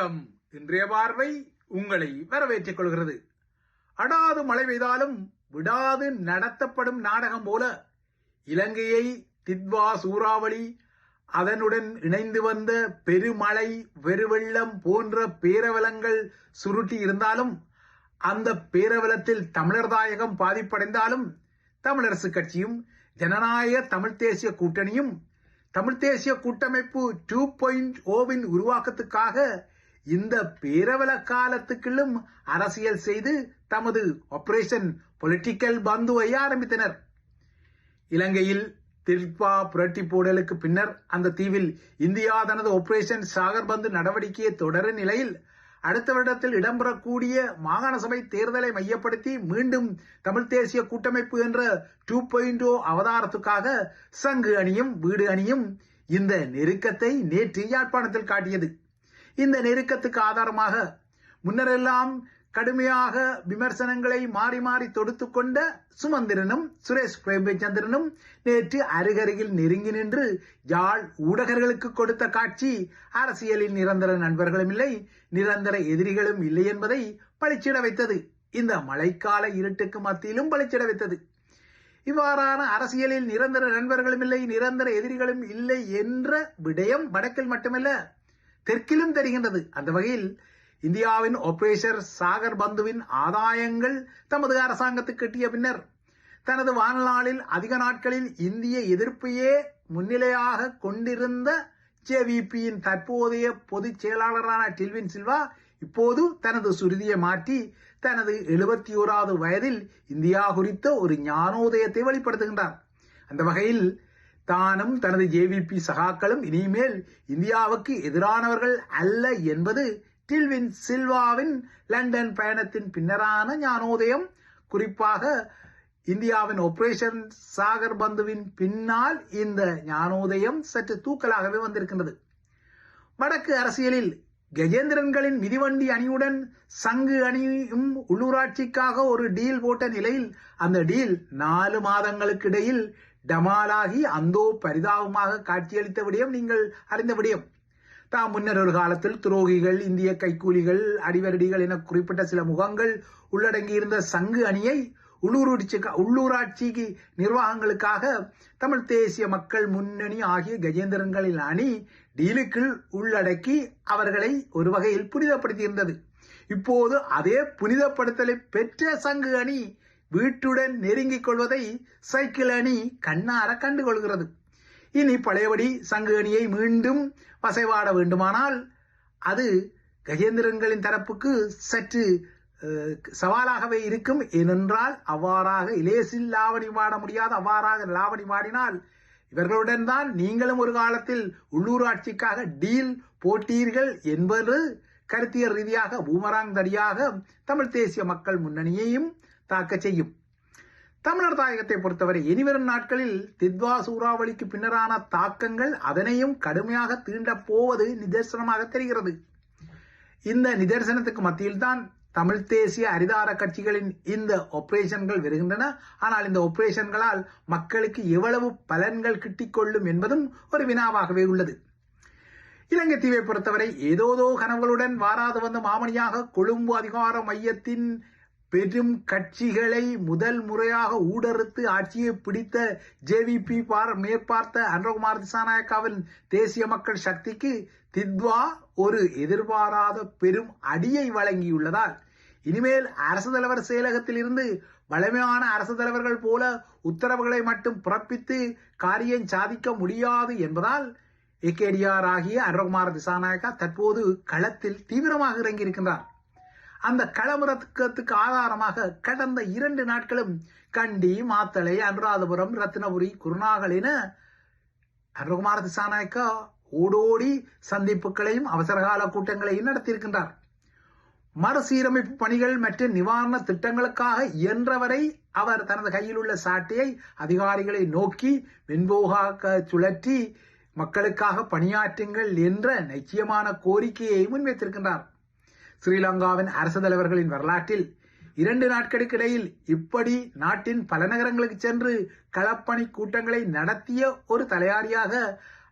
வணக்கம். இன்றைய பார்வை உங்களை வரவேற்றுக் கொள்கிறது. அடாது மழை பெய்தாலும் விடாது நடத்தப்படும் நாடகம் போல இலங்கையை தித்வா சூறாவளி, அதனுடன் இணைந்து வந்த பெருமழை, பெருவெள்ளம் போன்ற பேரவலங்கள் சுருட்டி இருந்தாலும், அந்த பேரவலத்தில் தமிழர் தாயகம் பாதிப்படைந்தாலும் தமிழரசு கட்சியும் ஜனநாயக தமிழ் தேசிய கூட்டணியும் தமிழ் தேசிய கூட்டமைப்பு 2.0 உருவாக்கத்துக்காக இந்த பேரவல காலத்துக்குள்ளும் அரசியல் செய்து தமது ஆபரேஷன் பொலிட்டிக்கல் பந்துவை ஆரம்பித்தனர். இலங்கையில் திர்பா புரட்டி போடலுக்கு பின்னர் அந்த தீவில் இந்தியா தனது ஆபரேஷன் சாகர் பந்து நடவடிக்கையை தொடரும் நிலையில் அடுத்த வருடத்தில் இடம்பெறக்கூடிய மாகாண சபை தேர்தலை மையப்படுத்தி மீண்டும் தமிழ் தேசிய கூட்டமைப்பு என்ற 2.0 அவதாரத்துக்காக சங்கு அணியும் வீடு அணியும் இந்த நெருக்கத்தை நேற்று யாழ்ப்பாணத்தில் காட்டியது. இந்த நெருக்கத்துக்கு ஆதாரமாக முன்னரெல்லாம் கடுமையாக விமர்சனங்களை மாறி மாறி தொடுத்து கொண்ட சுமந்திரனும் சுரேஷ் பிரேமச்சந்திரனும் நேற்று அருகருகில் நெருங்கி நின்று யாழ் ஊடகர்களுக்கு கொடுத்த காட்சி அரசியலில் நிரந்தர நண்பர்களும் இல்லை, நிரந்தர எதிரிகளும் இல்லை என்பதை பளிச்சிட வைத்தது. இந்த மழைக்கால இருட்டுக்கு மத்தியிலும் பளிச்சிட வைத்தது. இவ்வாறான அரசியலில் நிரந்தர நண்பர்களும் இல்லை, நிரந்தர எதிரிகளும் இல்லை என்ற விடயம் வடக்கில் மட்டுமல்ல தெற்கிலும் தெரிகின்றது. அந்த வகையில் இந்தியாவின் ஆபரேஷன் சாகர் பந்துவின் ஆதாயங்கள் தமது அரசாங்கத்துக்கு எட்டிய பின்னர் தனது வாழ்நாளில் அதிக நாட்களில் இந்திய எதிர்ப்பையே முன்னிலையாக கொண்டிருந்த ஜேவிபியின் தற்போதைய பொதுச் செயலாளரான டில்வின் சில்வா இப்போது தனது சுருதியை மாற்றி தனது 71வது வயதில் இந்தியா குறித்த ஒரு ஞானோதயத்தை வெளிப்படுத்துகின்றார். அந்த வகையில் தானும் தனது ஜேவிபி சகாக்களும் இனிமேல் இந்தியாவுக்கு எதிரானவர்கள் அல்ல என்பது டில்வின் சில்வாவின் லண்டன் பயணத்தின் பின்னரான ஞானோதயம். குறிப்பாக இந்தியாவின் ஆபரேஷன் சாகர் பந்துவின் பின்னால் இந்த ஞானோதயம் சற்று தூக்கலாகவே வந்திருக்கின்றது. வடக்கு அரசியலில் கஜேந்திரன்களின் மிதிவண்டி அணியுடன் சங்கு அணியும் உள்ளூராட்சிக்காக ஒரு டீல் போட்ட நிலையில் அந்த டீல் 4 மாதங்களுக்கு இடையில் டமாலாகி அந்தோ பரிதாபமாக காட்சியளித்த விடயம் நீங்கள் அறிந்த விடயம். தாம் முன்னர் ஒரு காலத்தில் துரோகிகள், இந்திய கைக்கூலிகள், அடிவரடிகள் என குறிப்பிட்ட சில முகங்கள் உள்ளடங்கியிருந்த சங்கு அணியை உள்ளூராட்சி நிர்வாகங்களுக்காக தமிழ் தேசிய மக்கள் முன்னணி ஆகிய கஜேந்திரன்களின் அணி டீலுக்குள் உள்ளடக்கி அவர்களை ஒரு வகையில் புனிதப்படுத்தியிருந்தது. இப்போது அதே புனிதப்படுத்தலை பெற்ற சங்கு அணி வீட்டுடன் நெருங்கிக் கொள்வதை சைக்கிள் அணி கண்ணார கண்டுகொள்கிறது. இனி பழையபடி சங்கு அணியை மீண்டும் வசைவாட வேண்டுமானால் அது கஜேந்திரன்களின் தரப்புக்கு சற்று சவாலாகவே இருக்கும். ஏனென்றால் அவ்வாறாக இலேசில் லாவணி வாட முடியாது. அவ்வாறாக லாவணி வாடினால் இவர்களுடன் தான் நீங்களும் ஒரு காலத்தில் உள்ளூராட்சிக்காக டீல் போட்டீர்கள் என்பது கருத்தியல் ரீதியாக பூமராங் தடியாக தமிழ் தேசிய மக்கள் முன்னணியையும் தாக்க செய்யும். தமிழர் தாயகத்தை பொறுத்தவரை இனிவரும் நாட்களில் தித்வா சூறாவளிக்கு பின்னரான தாக்கங்கள் அதனையும் கடுமையாக தீண்டப் போவது நிதர்சனமாக தெரிகிறது. இந்த நிதர்சனத்துக்கு மத்தியில் தான் தமிழ் தேசிய அரிதார கட்சிகளின் இந்த ஆபரேஷன்கள் வருகின்றன. ஆனால் இந்த ஆபரேஷன்களால் மக்களுக்கு எவ்வளவு பலன்கள் கிட்டிக்கொள்ளும் என்பதும் ஒரு வினாவாகவே உள்ளது. இலங்கை தீவை பொறுத்தவரை ஏதோதோ கனவுகளுடன் வாராது வந்த மாமணியாக கொழும்பு அதிகார மையத்தின் பெரும் கட்சிகளை முதல் முறையாக ஊடறுத்து ஆட்சியை பிடித்த ஜேவிபி மேற்பார்த்த அனுரகுமார் திசாநாயக்காவின் தேசிய மக்கள் சக்திக்கு தித்வா ஒரு எதிர்பாராத பெரும் அடியை வழங்கியுள்ளதால் இனிமேல் அரசு தலைவர் செயலகத்தில் இருந்து வலிமையான அரசு தலைவர்கள் போல உத்தரவுகளை மட்டும் பிறப்பித்து காரியம் சாதிக்க முடியாது என்பதால் ஏகேடிஆர் ஆகிய அனுரகுமார் திசாநாயக்கா தற்போது களத்தில் தீவிரமாக இறங்கியிருக்கின்றார். அந்த களமிறக்கத்துக்கு ஆதாரமாக கடந்த 2 நாட்களும் கண்டி, மாத்தளை, அனுராதபுரம், ரத்னபுரி, குருநாகல் என அனுரகுமார் திசாநாயக்கா ஓடோடி சந்திப்புகளையும் அவசரகால கூட்டங்களையும் நடத்தியிருக்கின்றார். மறுசீரமைப்பு பணிகள் மற்றும் நிவாரண திட்டங்களுக்காக இயன்றவரை அவர் தனது கையில் உள்ள சாட்டையை அதிகாரிகளை நோக்கி வெண்போகாக சுழற்றி மக்களுக்காக பணியாற்றுங்கள் என்ற நிச்சயமான கோரிக்கையை முன்வைத்திருக்கின்றார். ஸ்ரீலங்காவின் அரசு தலைவர்களின் வரலாற்றில் 2 நாட்களுக்கு இடையில் இப்படி நாட்டின் பல நகரங்களுக்கு சென்று களப்பணி கூட்டங்களை நடத்திய ஒரு தலையாரியாக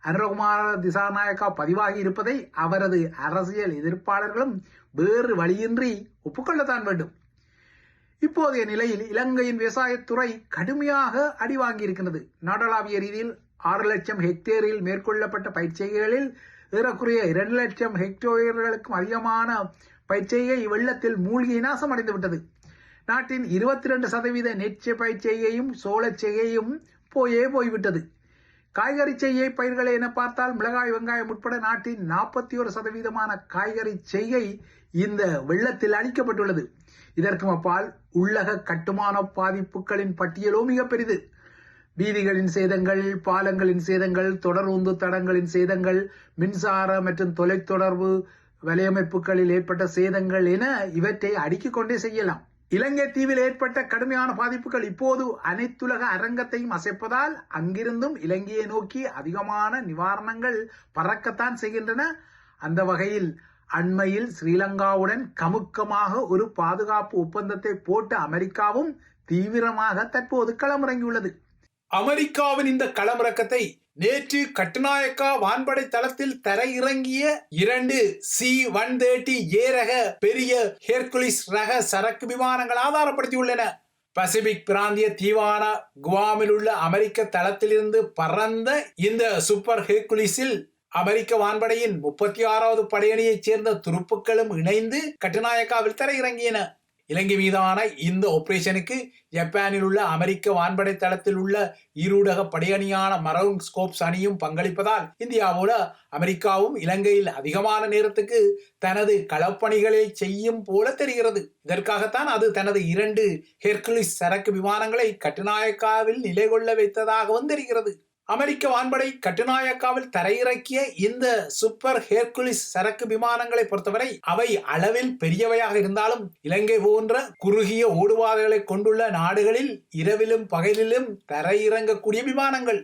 அனுரகுமார திசாநாயக்கா பதிவாகி இருப்பதை அவரது அரசியல் எதிர்ப்பாளர்களும் வேறு வழியின்றி ஒப்புக்கொள்ளத்தான் வேண்டும். இப்போதைய நிலையில் இலங்கையின் விவசாயத்துறை கடுமையாக அடி வாங்கியிருக்கிறது. நாடளாவிய ரீதியில் 6 லட்சம் ஹெக்டேரில் மேற்கொள்ளப்பட்ட பயிற்சிகளில் ஏறக்குறைய 2 லட்சம் ஹெக்டேர்களுக்கும் அதிகமான பயிற்சியை வெள்ளத்தில் மூழ்கி நாசமடைந்து விட்டது. நாட்டின் 22% நெற்செய் பயிற்சியையும் சோளச்செய்கையும் போய்விட்டது. காய்கறி செய்கை பயிர்களை என பார்த்தால் மிளகாய், வெங்காயம் உட்பட நாட்டின் 41% காய்கறி செய்கை இந்த வெள்ளத்தில் அளிக்கப்பட்டுள்ளது. இதற்கும் அப்பால் உள்ளக கட்டுமான பாதிப்புகளின் பட்டியலோ மிக பெரிது. வீதிகளின் சேதங்கள், பாலங்களின் சேதங்கள், தொடருந்து தடங்களின் சேதங்கள், மின்சார மற்றும் தொலைத்தொடர்பு வலையமைப்புகளில் ஏற்பட்ட சேதங்கள் என இவற்றை அடுக்கிக் கொண்டே செய்யலாம். இலங்கை தீவில் ஏற்பட்ட கடுமையான பாதிப்புகள் இப்போது அனைத்துலக அரங்கத்தையும் அசைப்பதால் அங்கிருந்தும் இலங்கையை நோக்கி அதிகமான நிவாரணங்கள் பறக்கத்தான் செய்கின்றன. அந்த வகையில் அண்மையில் ஸ்ரீலங்காவுடன் கமுக்கமாக ஒரு பாதுகாப்பு ஒப்பந்தத்தை போட்ட அமெரிக்காவும் தீவிரமாக தற்போது களமிறங்கியுள்ளது. அமெரிக்காவின் இந்த களமிறக்கத்தை நேற்று கட்டுநாயக்கா வான்படை தளத்தில் தரையிறங்கிய 2 C-130 ஏ ரக பெரிய ஹெர்குலிஸ் ரக சரக்கு விமானங்கள் ஆதாரப்படுத்தியுள்ளன. பசிபிக் பிராந்திய தீவான குவாமில் உள்ள அமெரிக்க தளத்திலிருந்து பறந்த இந்த சூப்பர் ஹெர்குலிஸில் அமெரிக்க வான்படையின் 36வது படையணியைச் சேர்ந்த துருப்புக்களும் இணைந்து கட்டுநாயக்காவில் தரையிறங்கியன. இலங்கை மீதான இந்த ஆபரேஷனுக்கு ஜப்பானில் உள்ள அமெரிக்க வான்படை தளத்தில் உள்ள ஈருடக படையணியான மரவுன் ஸ்கோப்ஸ் அணியும் பங்களிப்பதால் இந்தியாவோட அமெரிக்காவும் இலங்கையில் அதிகமான நேரத்துக்கு தனது களப்பணிகளை செய்யும் போல தெரிகிறது. இதற்காகத்தான் அது தனது 2 ஹெர்குலிஸ் சரக்கு விமானங்களை கட்டுநாயக்காவில் நிலை கொள்ள வைத்ததாகவும் தெரிகிறது. அமெரிக்க வான்படை கட்டுநாயக்காவில் தரையிறக்கிய இந்த சூப்பர் ஹெர்குலிஸ் சரக்கு விமானங்களை பொறுத்தவரை அவை அளவில் பெரியவையாக இருந்தாலும் இலங்கை போன்ற குறுகிய ஓடுபாதைகளை கொண்டுள்ள நாடுகளில் இரவிலும் பகலிலும் தரையிறங்கக்கூடிய விமானங்கள்.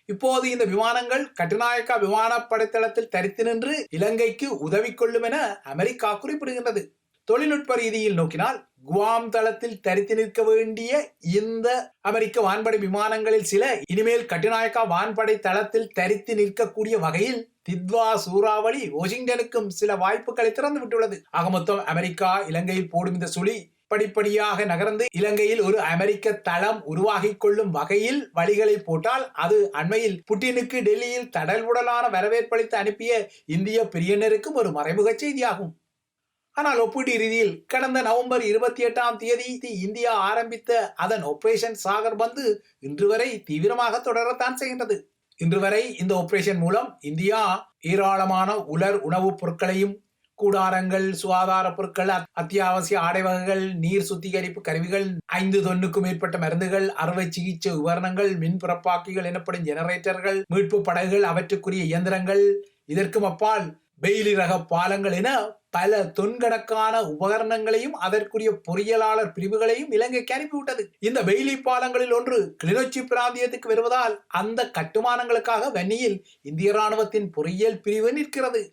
இப்போது இந்த விமானங்கள் கட்டுநாயக்கா விமானப்படைத்தளத்தில் தரித்து நின்று இலங்கைக்கு உதவி கொள்ளும் என அமெரிக்கா குறிப்பிடுகின்றது. தொழில்நுட்ப ரீதியில் நோக்கினால் குவாம் தளத்தில் தரித்து நிற்க வேண்டிய இந்த அமெரிக்க வான்படை விமானங்களில் சில இனிமேல் கட்டுநாயக்கா வான்படை தளத்தில் தரித்து நிற்கக்கூடிய வகையில் தித்வா சூறாவளி வாஷிங்டனுக்கும் சில வாய்ப்புகளை திறந்து விட்டுள்ளது. ஆக மொத்தம் அமெரிக்கா இலங்கையில் போடும் இந்த சுழி படிப்படியாக நகர்ந்து இலங்கையில் ஒரு அமெரிக்க தளம் உருவாகி கொள்ளும் வகையில் வழிகளை போட்டால் அது அண்மையில் புட்டினுக்கு டெல்லியில் தடல்வுடலான வரவேற்பளித்து அனுப்பிய இந்திய பிரியனருக்கும் ஒரு மறைமுக செய்தியாகும். ஆனால் ஒப்பீட்டு ரீதியில் கடந்த நவம்பர் 28ஆம் தேதி இந்தியா ஆரம்பித்த அதன் ஆபரேஷன் சாகர் பந்து இன்று வரை தீவிரமாக தொடரத்தான் செய்கின்றது. இன்று வரை இந்த ஆபரேஷன் மூலம் இந்தியா ஏராளமான உலர் உணவுப் பொருட்களையும், கூடாரங்கள், சுகாதார பொருட்கள், அத்தியாவசிய ஆடை வகைகள், நீர் சுத்திகரிப்பு கருவிகள், 5 தொன்னுக்கும் மேற்பட்ட மருந்துகள், அறுவை சிகிச்சை உபகரணங்கள், மின் பிறப்பாக்கிகள் எனப்படும் ஜெனரேட்டர்கள், மீட்பு படகுகள், அவற்றுக்குரிய இயந்திரங்கள், இதற்கும் அப்பால் பெய்லி ரக பாலங்கள் என பல தொன்கணக்கான உபகரணங்களையும் அதற்குரிய பொறியியலாளர் பிரிவுகளையும் இலங்கைக்கு அனுப்பிவிட்டது. இந்த பெய்லி பாலங்களில் ஒன்று கிளிநொச்சி பிராந்தியத்துக்கு வருவதால் அந்த கட்டுமானங்களுக்காக வன்னியில் இந்திய ராணுவத்தின் பொறியியல் பிரிவு நிற்கிறது.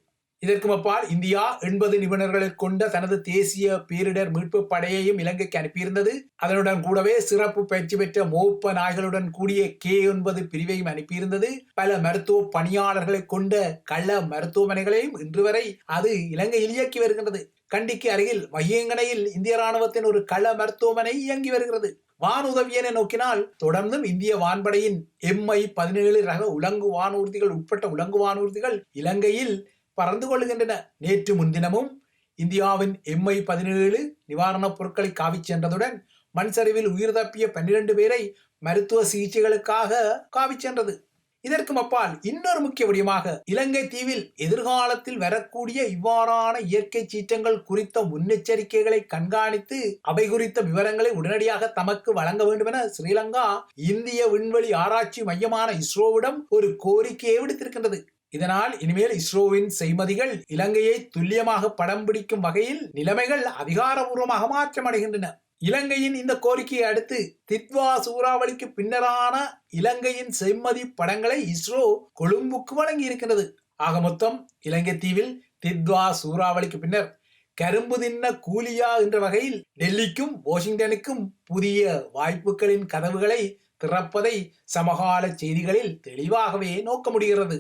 இதற்கும் அப்பால் இந்தியா 80 நிபுணர்களை கொண்ட தனது தேசிய பேரிடர் மீட்பு படையையும் இலங்கைக்கு அனுப்பியிருந்தது. அதனுடன் கூடவே சிறப்பு பயிற்சி பெற்ற மோப்ப நாய்களுடன் கூடிய K9 பிரிவையும் அனுப்பியிருந்தது. பல மருத்துவ பணியாளர்களை கொண்ட கள மருத்துவமனைகளையும் இன்று வரை அது இலங்கையில் இயக்கி வருகின்றது. கண்டிக்கு அருகில் வையங்கனையில் இந்திய ராணுவத்தின் ஒரு கள மருத்துவமனை இயங்கி வருகிறது. வான் உதவியென நோக்கினால் தொடர்ந்தும் இந்திய வான்படையின் MI-17 ரக உலங்கு வானூர்திகள் உட்பட்ட உலங்கு வானூர்திகள் இலங்கையில் பறந்து கொள்ளுகின்றன. நேற்று முன்தினமும் இந்தியாவின் MI-17 நிவாரணப் பொருட்களை காவிச் சென்றதுடன் மண் சரிவில் உயிர் தப்பிய 12 பேரை மருத்துவ சிகிச்சைகளுக்காக காவிச் சென்றது. இதற்கும் அப்பால் இன்னொரு முக்கிய விடயமாக இலங்கை தீவில் எதிர்காலத்தில் வரக்கூடிய இவ்வாறான இயற்கை சீற்றங்கள் குறித்த முன்னெச்சரிக்கைகளை கண்காணித்து அவை குறித்த விவரங்களை உடனடியாக தமக்கு வழங்க வேண்டும் என ஸ்ரீலங்கா இந்திய விண்வெளி ஆராய்ச்சி மையமான இஸ்ரோவிடம் ஒரு கோரிக்கையை விடுத்திருக்கின்றது. இதனால் இனிமேல் இஸ்ரோவின் செய்மதிகள் இலங்கையை துல்லியமாக படம் பிடிக்கும் வகையில் நிலைமைகள் அதிகாரபூர்வமாக மாற்றமடைகின்றன. இலங்கையின் இந்த கோரிக்கையை அடுத்து தித்வா சூறாவளிக்கு பின்னரான இலங்கையின் செய்மதி படங்களை இஸ்ரோ கொழும்புக்கு வழங்கி இருக்கின்றது. ஆக மொத்தம் இலங்கை தீவில் தித்வா சூறாவளிக்கு பின்னர் கரும்பு தின்ன கூலியா என்ற வகையில் டெல்லிக்கும் வாஷிங்டனுக்கும் புதிய வாய்ப்புகளின் கதவுகளை திறப்பதை சமகால செய்திகளில் தெளிவாகவே நோக்க முடிகிறது.